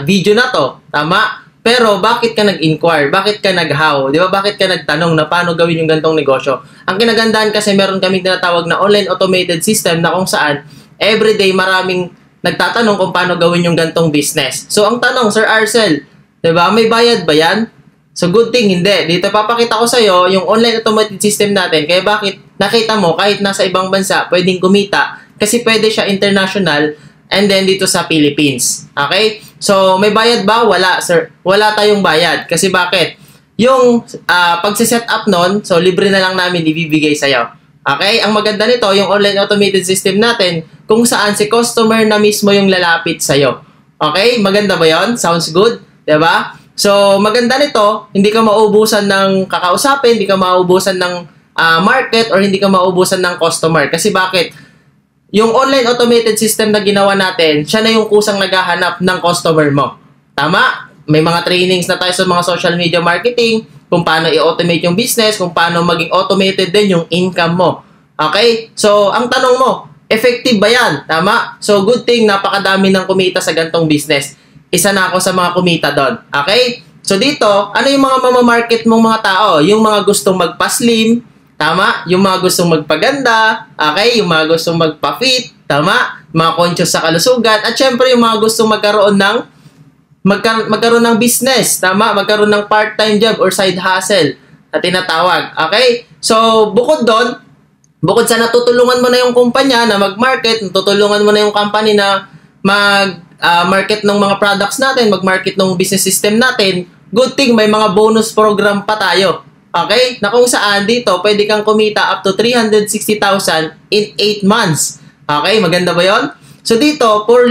S1: video na to. Tama? Pero bakit ka nag-inquire? Bakit ka nag-how? Di ba? Bakit ka nagtanong na paano gawin yung gantong negosyo? Ang kinagandahan kasi meron kaming tinatawag na online automated system na kung saan everyday maraming nagtatanong kung paano gawin yung gantong business. So, ang tanong, Sir Arcel, di ba? May bayad ba yan? So, good thing, hindi. Dito papakita ko sa'yo yung online automated system natin. Kaya bakit nakita mo kahit nasa ibang bansa pwedeng kumita kasi pwede siya international and then dito sa Philippines. Okay? So, may bayad ba? Wala, sir. Wala tayong bayad. Kasi bakit? Yung pagsiset up nun, so libre na lang namin ibibigay sa'yo. Okay? Ang maganda nito, yung online automated system natin, kung saan si customer na mismo yung lalapit sa'yo. Okay? Maganda ba yon? Sounds good? Diba? So, maganda nito, hindi ka maubusan ng kakausapin, hindi ka maubusan ng market, or hindi ka maubusan ng customer. Kasi bakit? Yung online automated system na ginawa natin, siya na yung kusang naghahanap ng customer mo. Tama? May mga trainings na tayo sa mga social media marketing, kung paano i-automate yung business, kung paano maging automated din yung income mo. Okay? So, ang tanong mo, effective ba yan? Tama? So, good thing, napakadami ng kumita sa gantong business. Isa na ako sa mga kumita doon. Okay? So, dito, ano yung mga mamamarket mong mga tao? Yung mga gustong magpa-slim, tama? Yung mga gustong magpaganda, okay? Yung mga gustong magpa-fit, tama? Mga conscious sa kalusugan, at syempre yung mga gustong magkaroon ng business, tama? Magkaroon ng part-time job or side hustle na tinatawag, okay? So, bukod doon, bukod sa natutulungan mo na yung kumpanya na mag-market, natutulungan mo na yung company na mag-market ng mga products natin, mag-market ng business system natin, good thing, may mga bonus program pa tayo. Okay? Na kung saan dito, pwede kang kumita up to 360,000 in 8 months. Okay? Maganda ba yon? So dito, for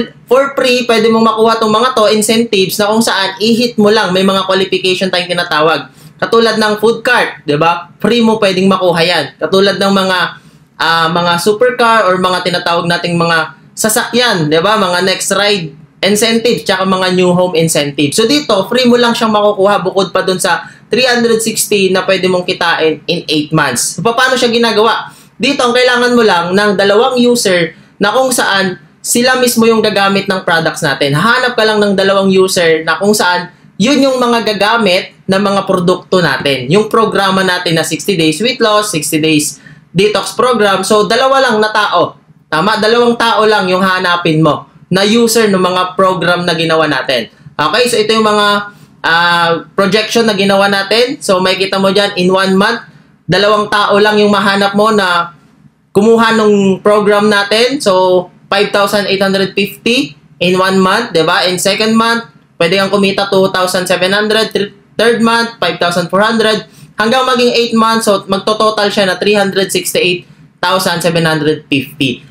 S1: free, pwede mong makuha itong mga to, incentives na kung saan i-hit mo lang. May mga qualification tayong tinatawag. Katulad ng food cart, di ba? Free mo pwedeng makuha yan. Katulad ng mga supercar or mga tinatawag nating mga sasakyan, di ba? Mga next ride incentives, tsaka mga new home incentives. So dito, free mo lang siyang makukuha bukod pa dun sa 360 na pwede mong kitain in 8 months. So, paano siya ginagawa? Dito, ang kailangan mo lang ng 2 user na kung saan sila mismo yung gagamit ng products natin. Hahanap ka lang ng 2 user na kung saan yun yung mga gagamit ng mga produkto natin. Yung programa natin na 60 days weight loss, 60 days detox program. So, 2 lang na tao. Tama? 2 tao lang yung hanapin mo na user ng mga program na ginawa natin. Okay? So, ito yung mga projection na ginawa natin. So, makikita mo dyan, in 1 month, 2 tao lang yung mahanap mo na kumuha ng program natin. So, 5,850 in 1 month, diba? In second month, pwede kang kumita 2,700. Third month, 5,400. Hanggang maging 8 months, so magto-total siya na 368,750.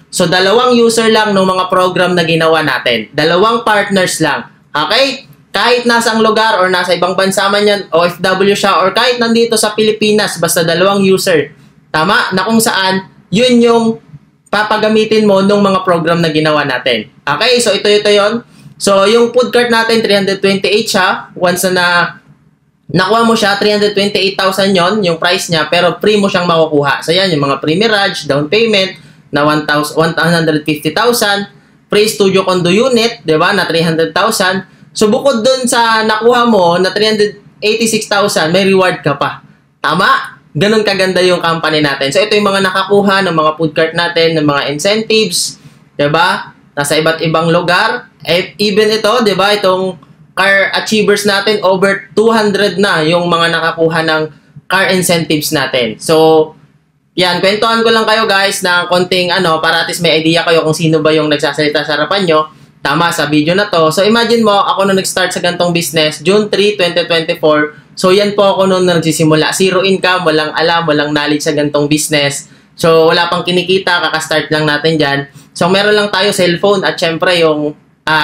S1: So, 2 user lang ng mga program na ginawa natin. 2 partners lang. Okay? Kahit nasa ang lugar or nasa ibang bansa man yan, OFW siya, or kahit nandito sa Pilipinas, basta 2 user. Tama? Na kung saan, yun yung papagamitin mo nung mga program na ginawa natin. Okay? So, ito yon. So, yung food cart natin, 328 siya. Once na nakuha mo siya, 328,000 yon yung price niya, pero free mo siyang makukuha. So, yan, yung mga pre-mirage, down payment, na 150,000, free studio condo unit, di ba, na 300,000. So, bukod dun sa nakuha mo na 86,000, may reward ka pa. Tama? Ganun kaganda yung company natin. So, ito yung mga nakakuha ng mga food cart natin, ng mga incentives, diba? Nasa iba't ibang lugar. Even ito, diba? Itong car achievers natin, over 200 na yung mga nakakuha ng car incentives natin. So, yan, kwentuhan ko lang kayo guys ng konting para at least may idea kayo kung sino ba yung nagsasalita sa harapan nyo. Tama, sa video na to. So, imagine mo, ako nung nag-start sa gantong business, June 3, 2024. So, yan po ako nung nagsisimula. Zero income, walang alam, walang knowledge sa gantong business. So, wala pang kinikita, kakastart lang natin dyan. So, meron lang tayo cellphone at syempre yung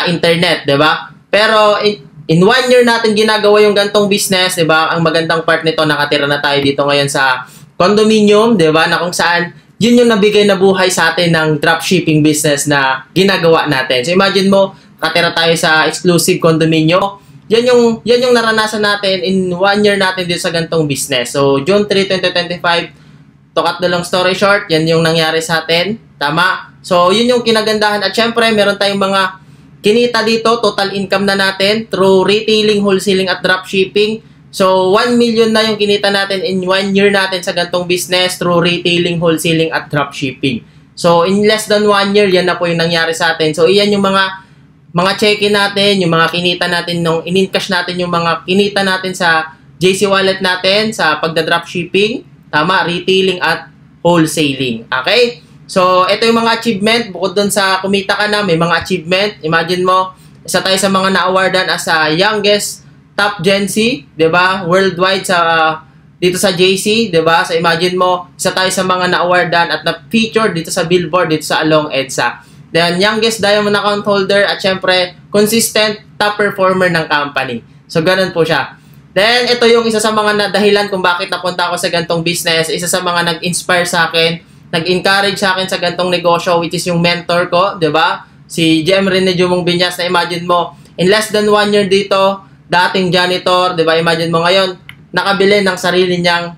S1: internet, di ba? Pero, in 1 year natin ginagawa yung gantong business, di ba? Ang magandang part nito, nakatira na tayo dito ngayon sa condominium, di ba? Na kung saan, yun yung nabigay na buhay sa atin ng dropshipping business na ginagawa natin. So, imagine mo, nakatira tayo sa exclusive condominium. Yan yung naranasan natin in 1 year natin dito sa gantong business. So, June 3, 2025, to cut the long story short, yan yung nangyari sa atin. Tama? So, yun yung kinagandahan. At syempre, meron tayong mga kinita dito, total income na natin through retailing, wholesaling at dropshipping. So, 1 million na yung kinita natin in 1 year natin sa gantong business through retailing, wholesaling at dropshipping. So, in less than 1 year, yan na po yung nangyari sa atin. So, iyan yung mga check-in natin, yung mga kinita natin nung in-encash natin yung mga kinita natin sa JC Wallet natin sa pagda-dropshipping, tama, retailing at wholesaling. Okay? So, ito yung mga achievement. Bukod dun sa kumita ka na, may mga achievement. Imagine mo, isa tayo sa mga na-awardan as a youngest top Gen Z, 'di ba? Worldwide sa dito sa JC, 'di ba? So, imagine mo, isa tayo sa mga na-awardan at na-feature dito sa Billboard dito sa Along EDSA. Then, youngest diamond account holder at syempre, consistent top performer ng company. So, ganun po siya. Then, ito yung isa sa mga dahilan kung bakit napunta ako sa gantong business. Isa sa mga nag-inspire sa akin, nag-encourage sa akin sa gantong negosyo, which is yung mentor ko, di ba? Si GM Rene Jumong Binyas, na imagine mo, in less than 1 year dito, dating janitor, di ba? Imagine mo ngayon, nakabili ng sarili niyang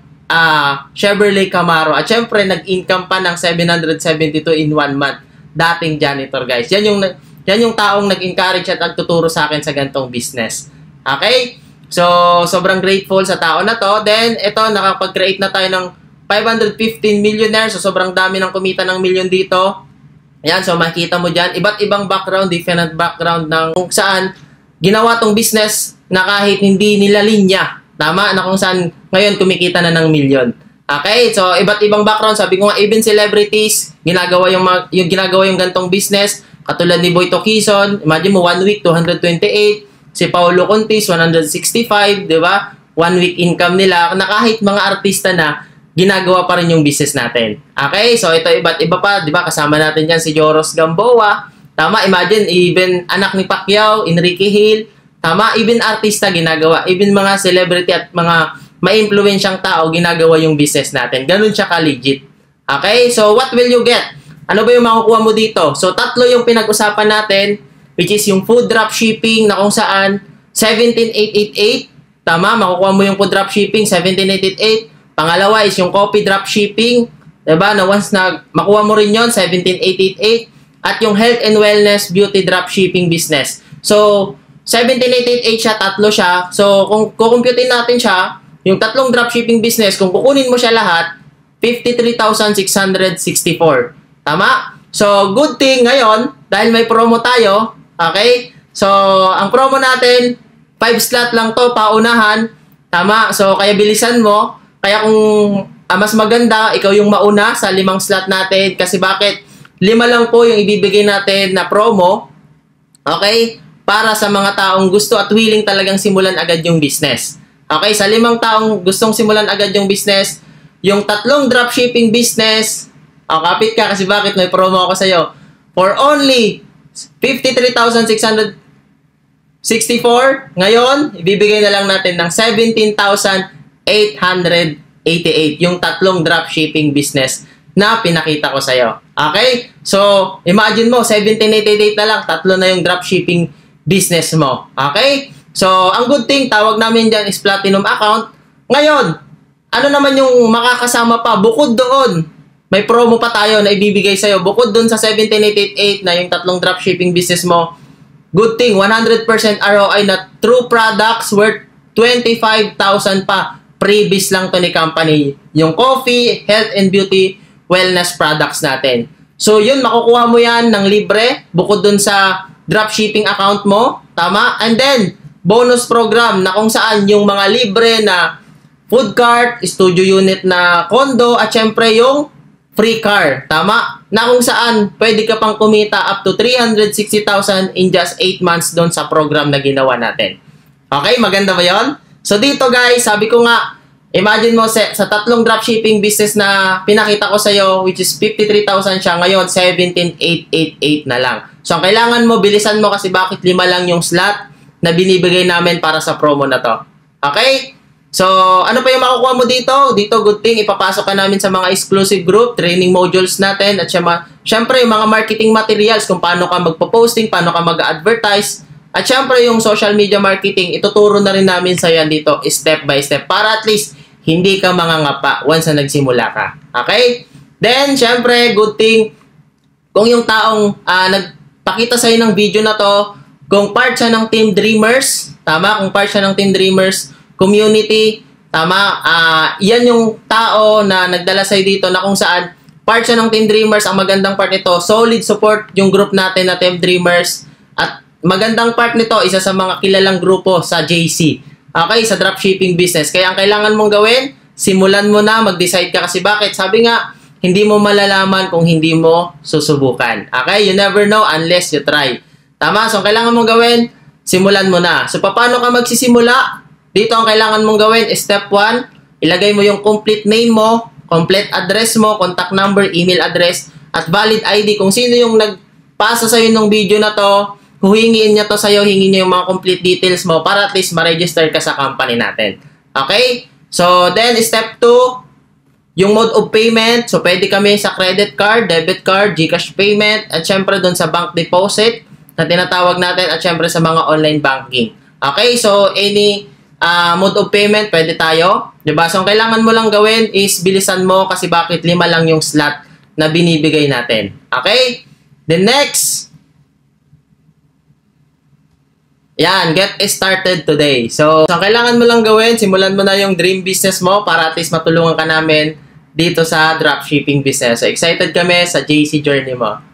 S1: Chevrolet Camaro. At syempre, nag-income pa ng 772 in 1 month. Dating janitor, guys. Yan yung taong nag-encourage at nagtuturo sa akin sa gantong business. Okay? So, sobrang grateful sa tao na to. Then, ito, nakapag-create na tayo ng 515 millionaires. So, sobrang dami ng kumita ng million dito. Ayan, so makikita mo dyan. Iba't ibang background, different background ng kung saan ginawa tong business na kahit hindi nila linya. Tama? Na kung saan ngayon kumikita na ng million. Okay, so iba't ibang background, sabi ko nga, even celebrities, ginagawa yung gantong business, katulad ni Boy Tokison, imagine mo 1 week 228, si Paolo Contis 165, 'di ba? 1 week income nila, na kahit mga artista na ginagawa pa rin yung business natin. Okay, so ito iba't iba pa, 'di ba? Kasama natin diyan si Joros Gamboa. Tama, imagine even anak ni Pacquiao, Enrique Hill, tama, even artista ginagawa, even mga celebrity at mga ma-influensyang tao, ginagawa yung business natin. Ganun siya ka-legit. Okay? So, what will you get? Ano ba yung makukuha mo dito? So, tatlo yung pinag-usapan natin, which is yung food dropshipping na kung saan 17,888. Tama? Makukuha mo yung food dropshipping, 17,888. Pangalawa is yung coffee dropshipping. Diba? Na once na makuha mo rin yun, 17,888. At yung health and wellness beauty dropshipping business. So, 17,888 siya, tatlo siya. So, kung kukumputin natin siya, yung tatlong dropshipping business, kung kukunin mo siya lahat, 53,664. Tama? So, good thing ngayon, dahil may promo tayo, okay? So, ang promo natin, 5 slot lang to, paunahan. Tama? So, kaya bilisan mo. Kaya kung mas maganda, ikaw yung mauna sa 5 slot natin. Kasi bakit? 5 lang po yung ibibigay natin na promo. Okay? Para sa mga taong gusto at willing talagang simulan agad yung business. Okay, sa 5 taong gustong simulan agad yung business, yung tatlong dropshipping business, kapit ka kasi bakit may promo ako sa'yo. For only 53,664, ngayon, ibibigay na lang natin ng 17,888 yung tatlong dropshipping business na pinakita ko sa'yo. Okay? So, imagine mo, 17,888 na lang, tatlo na yung dropshipping business mo. Okay? So, ang good thing, tawag namin dyan is platinum account. Ngayon, ano naman yung makakasama pa? Bukod doon, may promo pa tayo na ibibigay sa'yo. Bukod doon sa 17,888 na yung tatlong dropshipping business mo, good thing, 100% ROI na true products worth 25,000 pa. Previous lang to ni company. Yung coffee, health and beauty, wellness products natin. So yun, makukuha mo yan ng libre bukod dun sa dropshipping account mo. Tama? And then, bonus program na kung saan yung mga libre na food cart, studio unit na condo, at syempre yung free car. Tama? Na kung saan pwede ka pang kumita up to 360,000 in just 8 months doon sa program na ginawa natin. Okay? Maganda ba yon? So dito guys, sabi ko nga, imagine mo sa tatlong dropshipping business na pinakita ko sa iyo, which is 53,000 siya, ngayon 17,888 na lang. So ang kailangan mo, bilisan mo kasi bakit 5 lang yung slot na binibigay namin para sa promo na to. Okay? So, ano pa yung makukuha mo dito? Dito, good thing, ipapasok ka namin sa mga exclusive group, training modules natin, at syempre, yung mga marketing materials, kung paano ka magpo-posting, paano ka mag-advertise, at syempre, yung social media marketing, ituturo na rin namin sa yan dito, step by step, para at least, hindi ka mangangapa once na nagsimula ka. Okay? Then, syempre, good thing, kung yung taong nagpakita sa'yo ng video na to, kung part siya ng Team Dreamers, tama? Kung part siya ng Team Dreamers, community, tama, yan yung tao na nagdala sa'yo dito na kung saan part siya ng Team Dreamers. Ang magandang part nito, solid support yung group natin na Team Dreamers, at magandang part nito, isa sa mga kilalang grupo sa JC, okay, sa dropshipping business. Kaya ang kailangan mong gawin, simulan mo na, mag-decide ka kasi bakit? Sabi nga, hindi mo malalaman kung hindi mo susubukan. Okay, you never know unless you try. Tama, so ang kailangan mong gawin, simulan mo na. So paano ka magsisimula? Dito ang kailangan mong gawin is step 1, ilagay mo yung complete name mo, complete address mo, contact number, email address, at valid ID. Kung sino yung nagpasa sa'yo ng video na to, huhingiin niya to sa'yo, hingin niya yung mga complete details mo para at least ma-register ka sa company natin. Okay? So, then step 2, yung mode of payment. So, pwede kami sa credit card, debit card, GCash payment, at syempre dun sa bank deposit na tinatawag natin, at syempre sa mga online banking. Okay? So, any mode of payment, pwede tayo. Diba? So, ang kailangan mo lang gawin is bilisan mo kasi bakit 5 lang yung slot na binibigay natin. Okay? The next, yan, get started today. So, ang kailangan mo lang gawin, simulan mo na yung dream business mo para at least matulungan ka namin dito sa dropshipping business. So, excited kami sa JC journey mo.